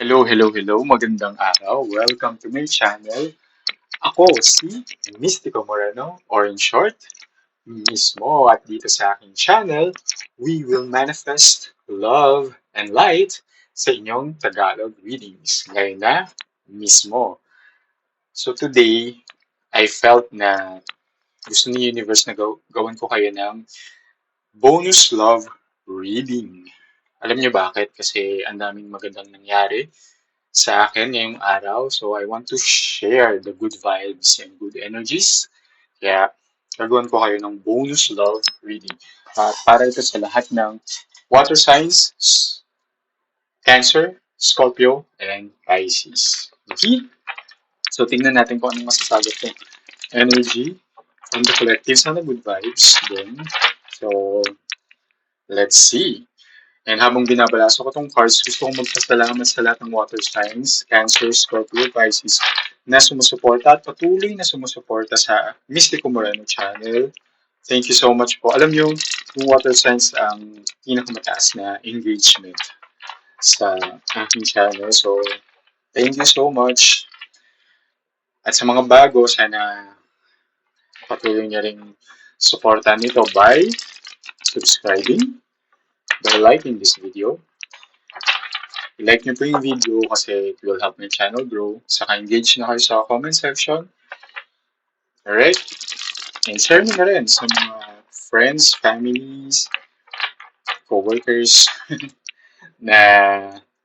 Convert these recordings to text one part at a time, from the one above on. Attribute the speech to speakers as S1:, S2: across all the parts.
S1: Hello. Magandang araw. Welcome to my channel. Ako si Mystico Moreno, or in short, mismo. At dito sa aking channel, we will manifest love and light sa inyong Tagalog readings. Ngayon na, mismo. So today, I felt na gusto ni Universe na gawin ko kayo ng bonus love reading. Alam niyo bakit? Kasi ang daming magandang nangyari sa akin ngayong araw. So, I want to share the good vibes and good energies. Kaya, gagawin ko kayo ng bonus love reading. At para ito sa lahat ng water signs, Cancer, Scorpio, and Pisces. Okay? So, tingnan natin kung anong masasagot ko. Energy from the collective sa good vibes. Then, so, let's see. And habang binabalaso ko tong cards, gusto kong magpasalamat sa lahat ng water signs, Cancer, Scorpio, Pisces, na sumusuporta at patuloy na sumusuporta sa Mystico Moreno channel. Thank you so much po. Alam nyo, yung water signs ang pinakamataas na engagement sa aking channel. So, thank you so much. At sa mga bago, sana patuloy niya rin suportahan nito by subscribing, by liking this video. I-like nyo po yung video kasi it will help my channel grow. Saka engage na kayo sa comment section. Alright? And share nyo na rin sa mga friends, families, co-workers na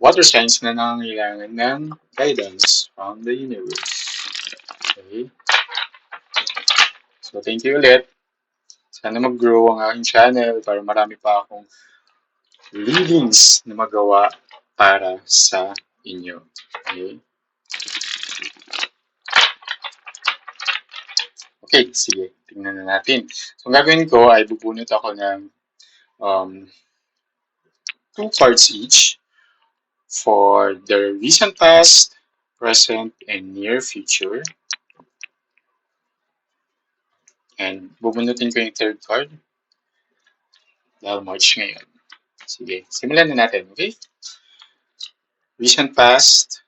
S1: water signs na nangangailangan ng guidance from the universe. Okay? So, thank you ulit. Sana mag-grow ang aking channel para marami pa akong readings na magawa para sa inyo. Okay? Okay, sige. Tingnan na natin. So, ang gagawin ko ay bubunot ako ng 2 cards each for the recent past, present, and near future. And bubunutin ko yung third card dahil March ngayon. Sige, simulan na natin, okay? Recent past,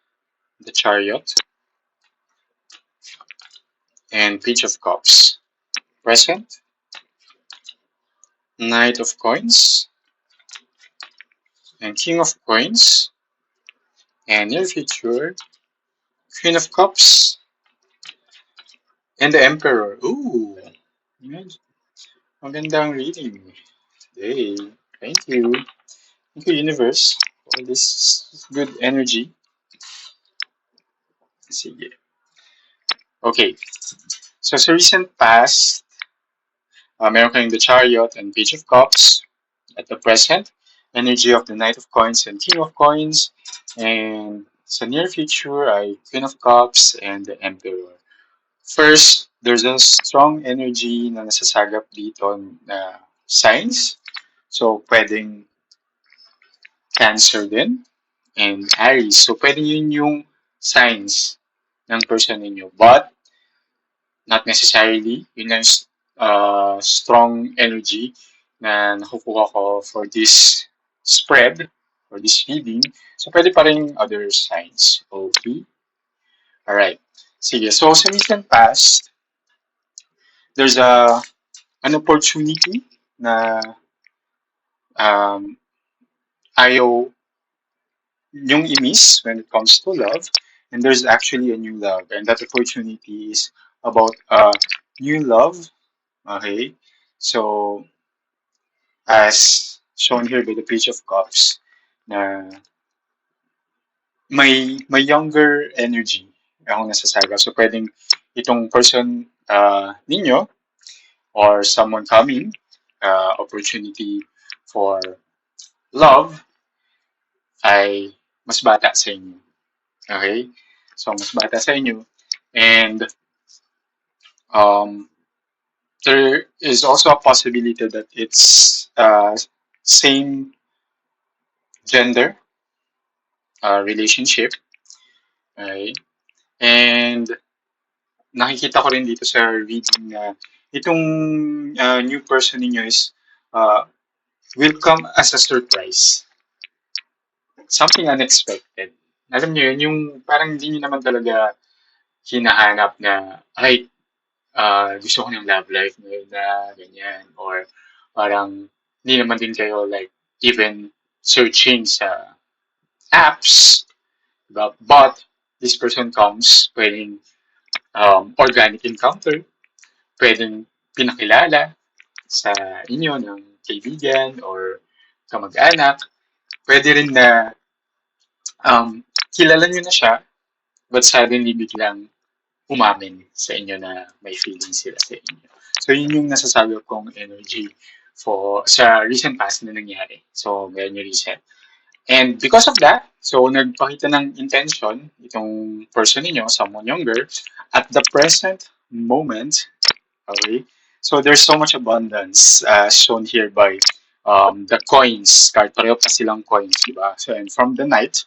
S1: the Chariot, and Page of Cups. Present, Knight of Coins, and King of Coins, and near future, Queen of Cups, and the Emperor. Ooh! Magandang reading today. Thank you. Thank you, Universe, for this good energy. Sige. Okay. So, sa recent past, meron kayong the Chariot and Page of Cups. At the present, energy of the Knight of Coins and King of Coins. And sa near future ay Queen of Cups and the Emperor. First, there's a strong energy na nasasagap dito na signs. So, pwedeng Cancer din and Aries. So, pwedeng yun yung signs ng person ninyo. But, not necessarily. Yun ang strong energy na nakukuha ko for this spread, for this reading. So, pwede pa rin other signs. Okay? Alright. Sige. So, sa recent past, there's an opportunity na ayaw yung i-miss when it comes to love. And there's actually a new love. And that opportunity is about new love. Okay? So, as shown here by the Page of Cups, na may younger energy ang nasasaga. So, pwedeng itong person ninyo or someone coming, opportunity for love ay mas bata sa inyo. Okay? So, mas bata sa inyo. And there is also a possibility that it's same gender relationship. Okay? And nakikita ko rin dito sa reading na itong new person ninyo is will come as a surprise. Something unexpected. Alam niyo yun, yung parang hindi niyo naman talaga hinahanap na, ay, gusto ko ng love life ngayon na ganyan. Or parang hindi naman din kayo like even searching sa apps, diba? But this person comes, pwedeng organic encounter, pwedeng pinakilala sa inyo ng kaibigan or kamag-anak. Pwede rin na kilala nyo na siya, but suddenly biglang umamin sa inyo na may feelings sila sa inyo. So, yun yung nasasabi kong energy sa recent past na nangyari. So, very recent. And because of that, so nagpakita ng intention itong person ninyo, someone younger, at the present moment, okay? So there's so much abundance shown here by the coins card. Pareho pa silang coins, di ba? So, and from the knight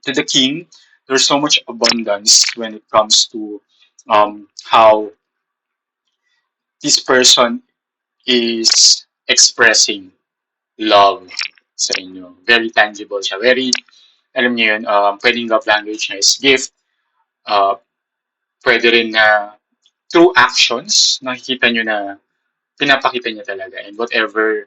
S1: to the king, there's so much abundance when it comes to how this person is expressing love sa inyo. Very tangible siya. Very, alam niyo yun, pwedeng love language niya is gift. Uh, Pwede rin na through actions, nakikita nyo na pinapakita niya talaga. And whatever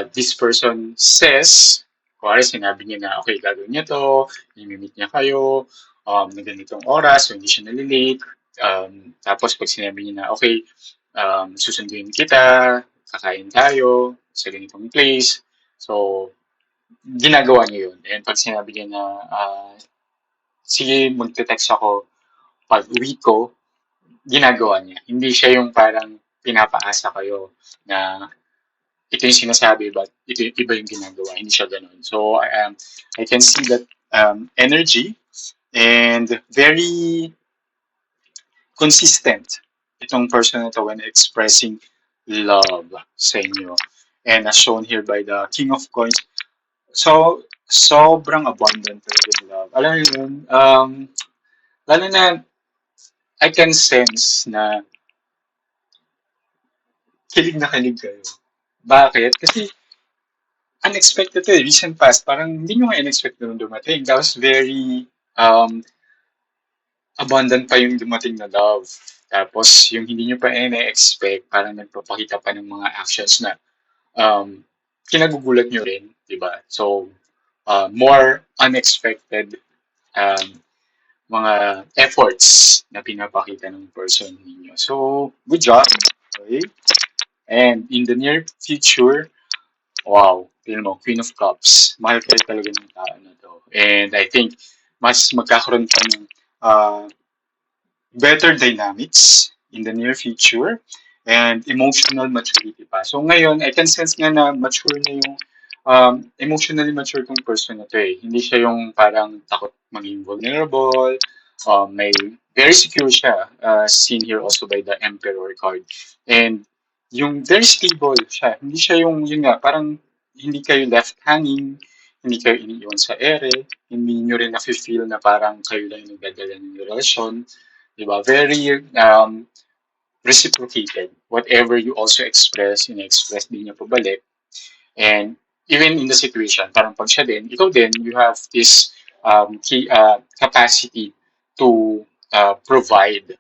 S1: this person says, kuwari sinabi niya na, okay, gagawin niya to, i-meet niya kayo, na ganitong oras, so hindi siya nalilate. Tapos pag sinabi niya na, okay, susunduin kita, kakain tayo sa ganitong place. So, ginagawa niya yun. And pag sinabi niya na, sige, magte-text ako pag uwi ko, ginagawa niya. Hindi siya yung parang pinapaasa kayo na ito yung sinasabi but ito yung iba yung ginagawa. Hindi siya ganun. So, I can see that energy and very consistent itong person na to when expressing love sa inyo. And as shown here by the King of Coins, so, sobrang abundant talaga yung love. Alam mo yun, lalo na I can sense na kilig na kilig kayo. Bakit? Kasi unexpected to eh. Recent past, parang hindi nyo nga in-expect na dumating. That was very abundant pa yung dumating na love. Tapos, yung hindi nyo pa in-expect, parang nagpapakita pa ng mga actions na um, kinagugulat nyo rin, di ba? So, more unexpected um, mga efforts na pinapakita ng person ninyo. So, good job. Okay? And in the near future, wow, tignan mo, Queen of Cups. Mahal kayo talaga ng tao na to. And I think, mas magkakaroon pa ng uh, better dynamics in the near future and emotional maturity pa. So ngayon, I can sense nga na mature na yung emotionally mature tong person na to eh. Hindi siya yung parang takot maging vulnerable. May very secure siya, seen here also by the Emperor card. And yung very stable siya. Hindi siya yung, yun nga, parang hindi kayo left hanging, hindi kayo iniiwan sa ere, hindi nyo rin na-feel na parang kayo lang yung nagdadala ng relasyon. Diba? Very reciprocated. Whatever you also express, in-express din niya pabalik. And even in the situation, parang pag siya din, ikaw din, you have this capacity to provide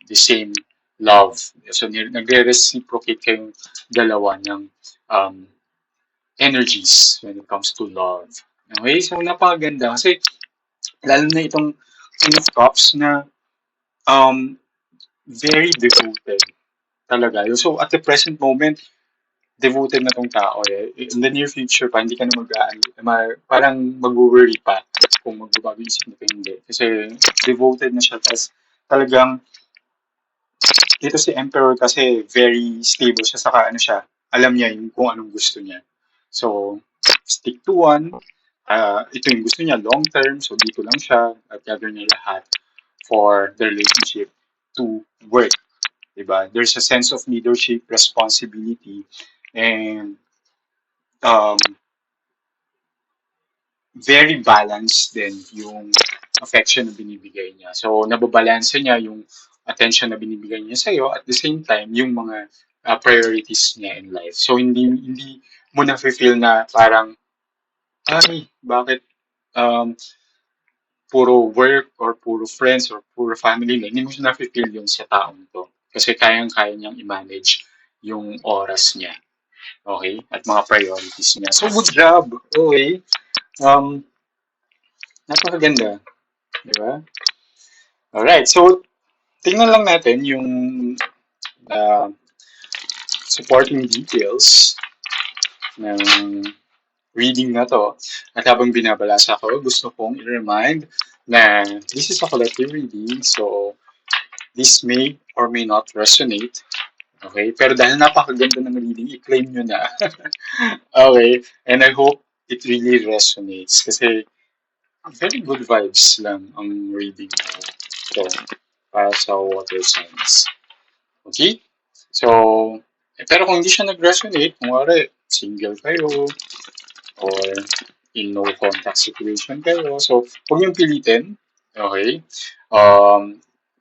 S1: the same love. So, nagre-reciprocate kayong dalawa ng um, energies when it comes to love. Okay? So, napakaganda. Kasi, lalo na itong Queen of Cups na um, very devoted talaga. So, at the present moment, devoted na tong tao eh. In the near future pa, hindi ka na parang mag-worry pa kung magbabago isip mo pa hindi. Kasi devoted na siya. Tapos talagang, dito si Emperor kasi very stable siya. Saka ano siya, alam niya yung kung anong gusto niya. So, stick to one. Ito yung gusto niya long term. So, dito lang siya at gagawin niya lahat for the relationship to work. Diba? There's a sense of leadership, responsibility, and um, very balanced din yung affection na binibigay niya. So, nababalanse niya yung attention na binibigay niya sa'yo at the same time, yung mga priorities niya in life. So, hindi mo na feel na parang, ay, bakit um, puro work or puro friends or puro family na, hindi mo siya na-feel yun sa taong to. Kasi kayang-kaya niyang i-manage yung oras niya. Okay? At mga priorities niya. So, good job. Okay. Um, Napakaganda. Di ba? Alright. So, tingnan lang natin yung uh, supporting details ng reading na to. At habang binabalasa ko, gusto kong i-remind na this is a collective reading. So, this may or may not resonate. Okay? Pero dahil napakaganda ng reading, i-claim nyo na. Okay? And I hope it really resonates. Kasi very good vibes lang ang reading na to para sa water signs. Okay? So, pero kung hindi siya nag-resonate, kung wari, single kayo, or in no contact situation kayo, so, huwag niyong pilitin. Okay?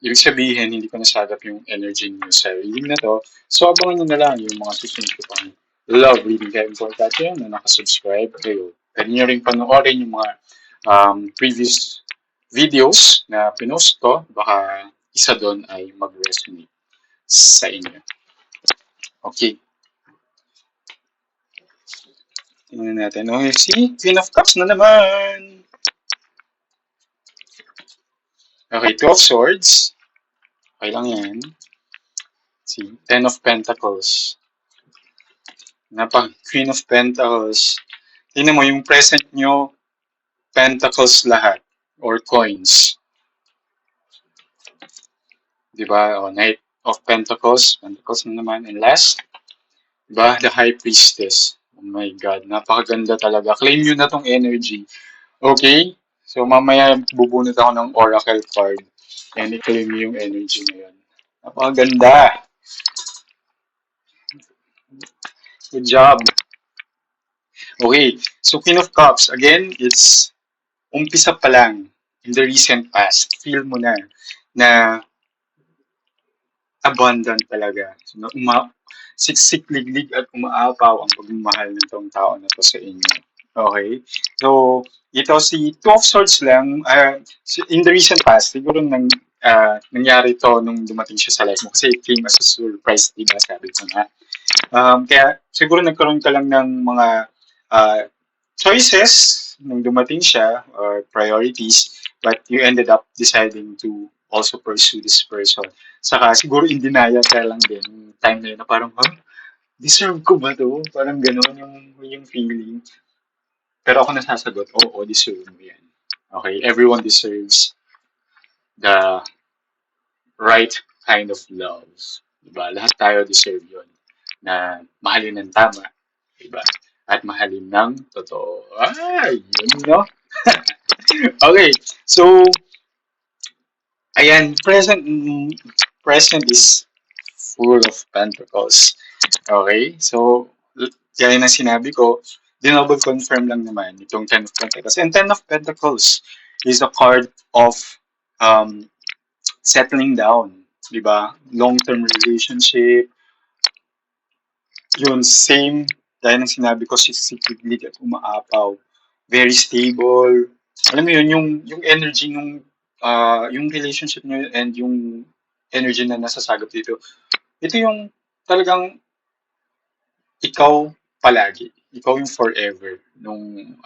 S1: Ibig sabihin, hindi ko nasagap yung energy niyo sa reading na to. So, abangan niyo na lang yung mga susunod ko pang love reading kayo important yun na nakasubscribe kayo. Pwede niyo rin panoorin yung mga previous videos na pinost ko. Baka isa doon ay mag-resonate sa inyo. Okay. Tingnan natin. Okay, see? Queen of Cups na naman. Okay, Two of Swords. Okay lang yan. See? Ten of Pentacles. Queen of Pentacles. Tingnan mo, yung present nyo, Pentacles lahat. Or coins. Diba? O, Knight of Pentacles. Pentacles na naman. And last, diba? The High Priestess. Oh my God, napakaganda talaga. Claim nyo na tong energy. Okay? So, mamaya bubunot ako ng Oracle card. And i-claim yung energy na yun. Napakaganda. Good job. Okay. So, Queen of Cups. Again, it's umpisa pa lang in the recent past. Feel mo na abundant talaga. So, na siksik-liglig at umaapaw ang pagmamahal ng tong tao na to sa inyo. Okay? So, ito si Two of Swords lang, in the recent past, siguro nangyari to nung dumating siya sa life mo kasi it came as a surprise, diba? Sabi ko nga. Kaya siguro nagkaroon ka lang ng mga choices nung dumating siya or priorities, but you ended up deciding to also pursue this person. Saka siguro in denial ka lang din yung time na yun na parang, deserve ko ba to? Parang gano'n yung feeling. Pero ako nasasagot, oo, deserve mo yan. Okay, everyone deserves the right kind of love. Diba? Lahat tayo deserve yun. Na mahalin ng tama. Diba? At mahalin ng totoo. Yun, no? Okay, so, ayan, present is full of pentacles. Okay, so, gaya ng sinabi ko, dinoble confirm lang naman itong Ten of Pentacles. And Ten of Pentacles is a card of settling down, di ba? Long-term relationship, yun, same, gaya ng sinabi ko, sisiklig at umaapaw. Very stable. Alam mo yun, yung energy yung relationship nyo and yung energy na nasasagap dito, ito yung talagang ikaw palagi. Ikaw yung forever nung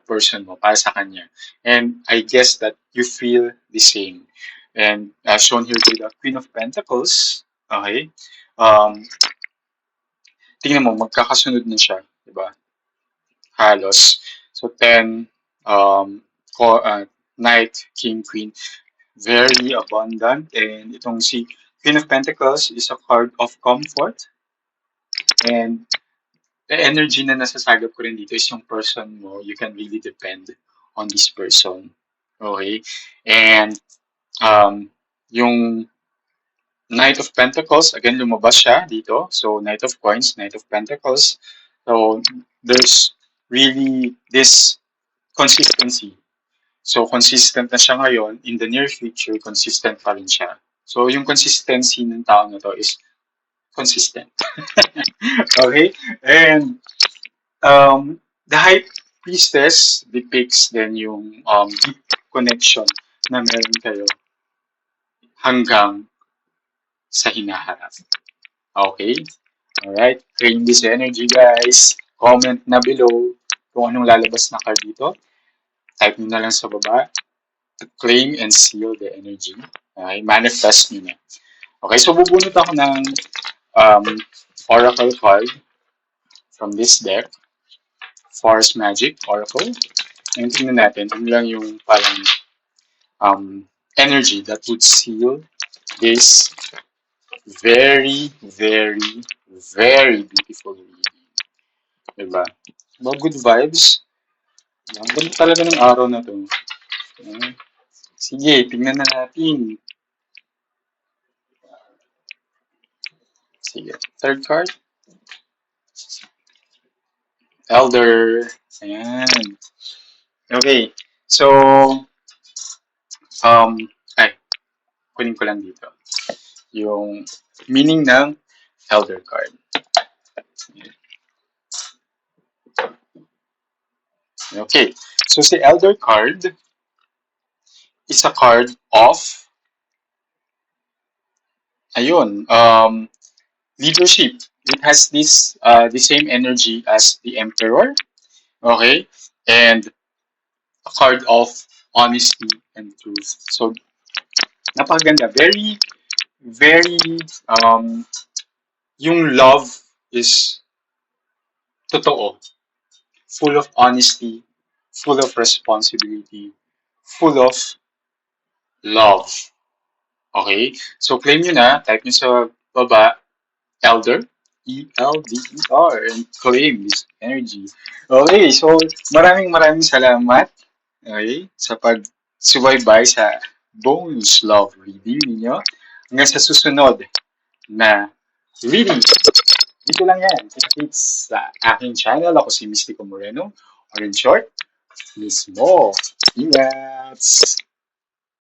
S1: person mo para sa kanya. And I guess that you feel the same. And as shown here by the Queen of Pentacles, okay, tingnan mo, magkakasunod na siya, di ba? Halos. So, 10, Knight, King, Queen, very abundant. And itong si Queen of Pentacles is a card of comfort. And the energy na nasasagap ko rin dito is yung person mo, you can really depend on this person. Okay? And yung Knight of Pentacles, again, lumabas siya dito. So, Knight of Coins, Knight of Pentacles. So, there's really this consistency. So, consistent na siya ngayon. In the near future, consistent pa rin siya. So, yung consistency ng tao na to is consistent. Okay? And the pieces depicts then yung deep connection na meron kayo hanggang sa hinaharap. Okay? Alright? Claim this energy, guys. Comment na below kung anong lalabas na card dito. Type nyo na lang sa baba. Claim and seal the energy. Okay? Manifest nyo na. Okay, so bubunot ako ng um, Oracle card from this deck. Forest Magic Oracle. And tingnan natin, ano lang yung parang energy that would seal this very, very, very beautiful reading. Diba? Mga good vibes. Ang ganda talaga ng araw na to. Sige, tingnan na natin. Sige, third card. Elder. Ayan. Okay. So, ay, kunin ko lang dito. Yung meaning ng Elder card. Okay. So, si Elder card is a card of ayun, leadership. It has this the same energy as the Emperor. Okay? And a card of honesty and truth. So, napakaganda. Very, very, yung love is totoo. Full of honesty, full of responsibility, full of love. Okay? So, claim nyo na. Type nyo sa baba, Elder. ELDER. And claim this energy. Okay, so maraming salamat. Okay? Sa pag-subaybay sa Bones Love reading ninyo. Hanggang sa susunod na reading. Dito lang yan. It's sa aking channel. Ako si Mystico Moreno. Or in short, Miss Mo. Ingat!